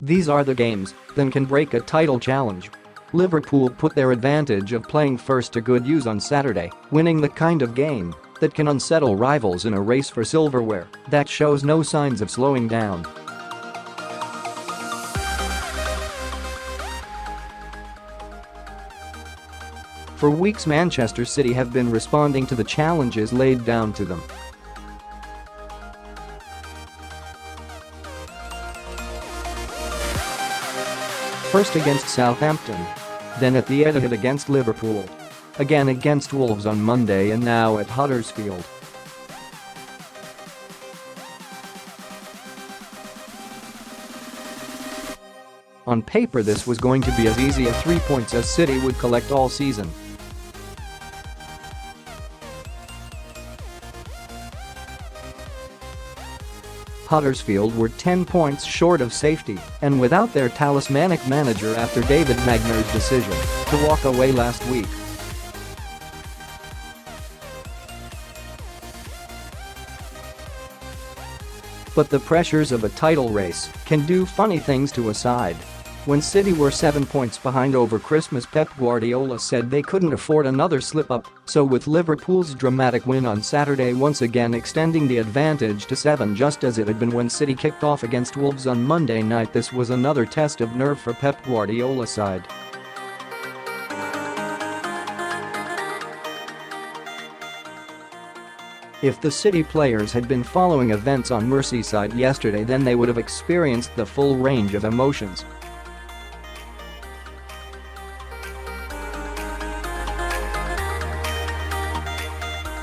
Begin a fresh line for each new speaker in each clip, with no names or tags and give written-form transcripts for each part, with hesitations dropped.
These are the games that can break a title challenge. Liverpool put their advantage of playing first to good use on Saturday, winning the kind of game that can unsettle rivals in a race for silverware that shows no signs of slowing down. For weeks, Manchester City have been responding to the challenges laid down to them. First against Southampton, then at the Etihad against Liverpool, again against Wolves on Monday, and now at Huddersfield. On paper, this was going to be as easy as 3 points as City would collect all season. Huddersfield were 10 points short of safety and without their talismanic manager after David Wagner's decision to walk away last week. But the pressures of a title race can do funny things to a side. When City were 7 points behind over Christmas, Pep Guardiola said they couldn't afford another slip-up, so with Liverpool's dramatic win on Saturday once again extending the advantage to 7 just as it had been when City kicked off against Wolves on Monday night, this was another test of nerve for Pep Guardiola's side. If the City players had been following events on Merseyside yesterday, then they would have experienced the full range of emotions.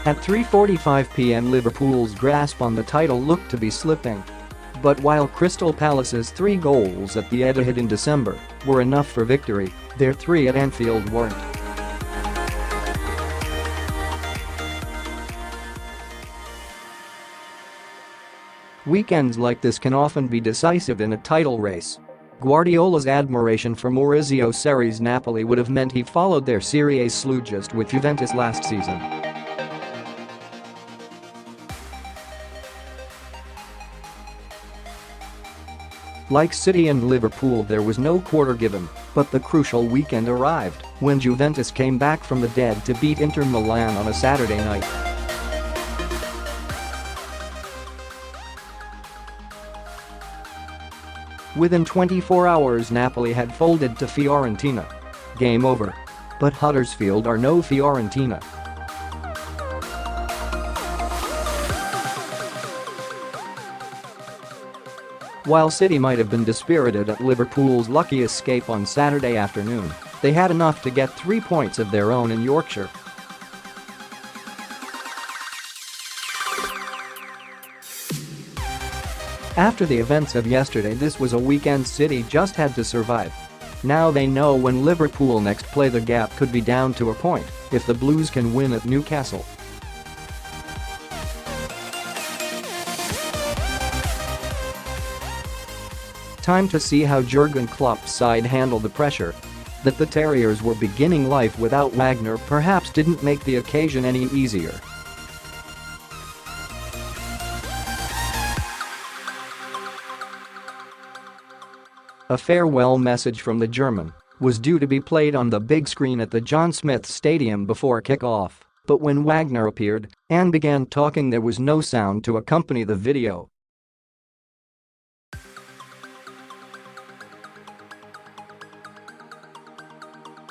At 3:45 p.m. Liverpool's grasp on the title looked to be slipping. But while Crystal Palace's 3 goals at the Etihad in December were enough for victory, their 3 at Anfield weren't. Weekends like this can often be decisive in a title race. Guardiola's admiration for Maurizio Sarri's Napoli would have meant he followed their Serie A slugest with Juventus last season. Like City and Liverpool, there was no quarter given, but the crucial weekend arrived when Juventus came back from the dead to beat Inter Milan on a Saturday night. Within 24 hours, Napoli had folded to Fiorentina. Game over. But Huddersfield are no Fiorentina. While City might have been dispirited at Liverpool's lucky escape on Saturday afternoon, they had enough to get 3 points of their own in Yorkshire. After the events of yesterday, this was a weekend City just had to survive. Now they know when Liverpool next play, the gap could be down to a point if the Blues can win at Newcastle. Time to see how Jurgen Klopp's side handled the pressure. That the Terriers were beginning life without Wagner perhaps didn't make the occasion any easier. A farewell message from the German was due to be played on the big screen at the John Smith Stadium before kick-off, but when Wagner appeared and began talking, there was no sound to accompany the video.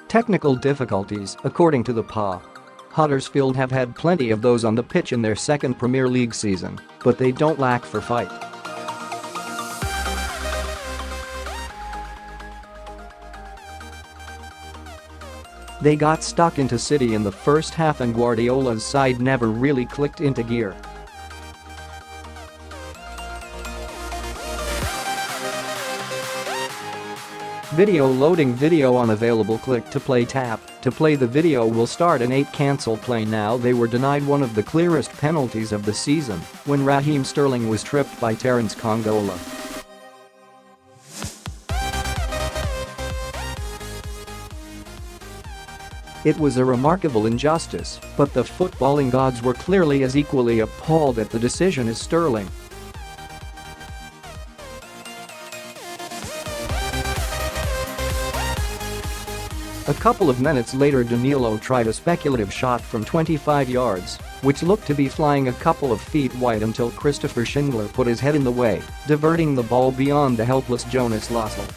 Technical difficulties, according to the PA. Huddersfield have had plenty of those on the pitch in their second Premier League season, but they don't lack for fight. They got stuck into City in the first half and Guardiola's side never really clicked into gear. Loading video unavailable. Click to play. Tap to play. The video will start an 8. Cancel play now. They were denied one of the clearest penalties of the season when Raheem Sterling was tripped by Terence Congola. It was a remarkable injustice, but the footballing gods were clearly as equally appalled at the decision as Sterling. couple of minutes later, Danilo tried a speculative shot from 25 yards, which looked to be flying a couple of feet wide until Christopher Schindler put his head in the way, diverting the ball beyond the helpless Jonas Laslo.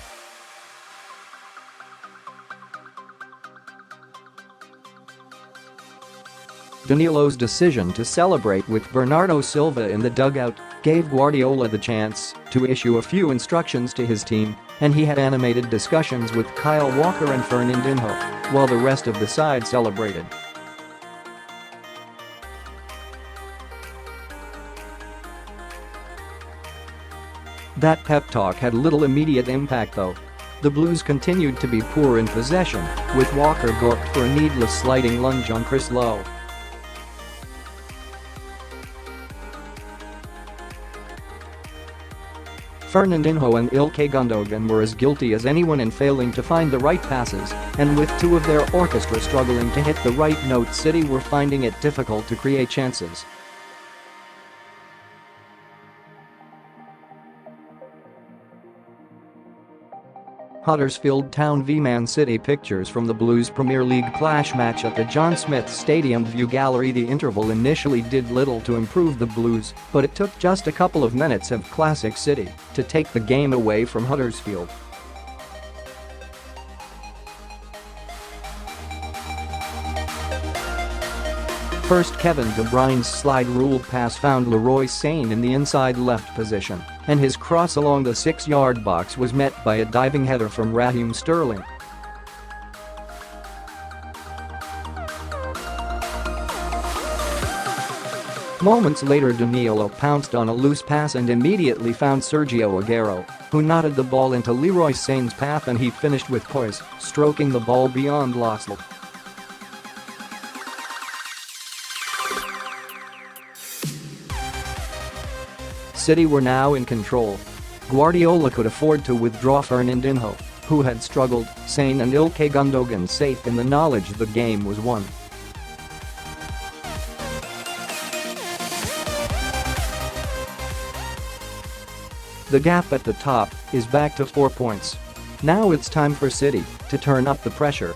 Danilo's decision to celebrate with Bernardo Silva in the dugout gave Guardiola the chance to issue a few instructions to his team, and he had animated discussions with Kyle Walker and Fernandinho, while the rest of the side celebrated. That pep talk had little immediate impact though. The Blues continued to be poor in possession, with Walker gorked for a needless sliding lunge on Chris Lowe. Fernandinho and Ilkay Gundogan were as guilty as anyone in failing to find the right passes, and with two of their orchestra struggling to hit the right note, City were finding it difficult to create chances. Huddersfield Town v Man City. Pictures from the Blues Premier League clash match at the John Smith Stadium View Gallery. The interval initially did little to improve the Blues, but it took just a couple of minutes of classic City to take the game away from Huddersfield. First, Kevin De Bruyne's slide rule pass found Leroy Sane in the inside left position, and his cross along the 6-yard box was met by a diving header from Raheem Sterling. Moments later, Danilo pounced on a loose pass and immediately found Sergio Aguero, who knotted the ball into Leroy Sane's path, and he finished with poise, stroking the ball beyond Laslo. City were now in control. Guardiola could afford to withdraw Fernandinho, who had struggled, Sane and Ilkay Gundogan safe in the knowledge the game was won. The gap at the top is back to 4 points. Now it's time for City to turn up the pressure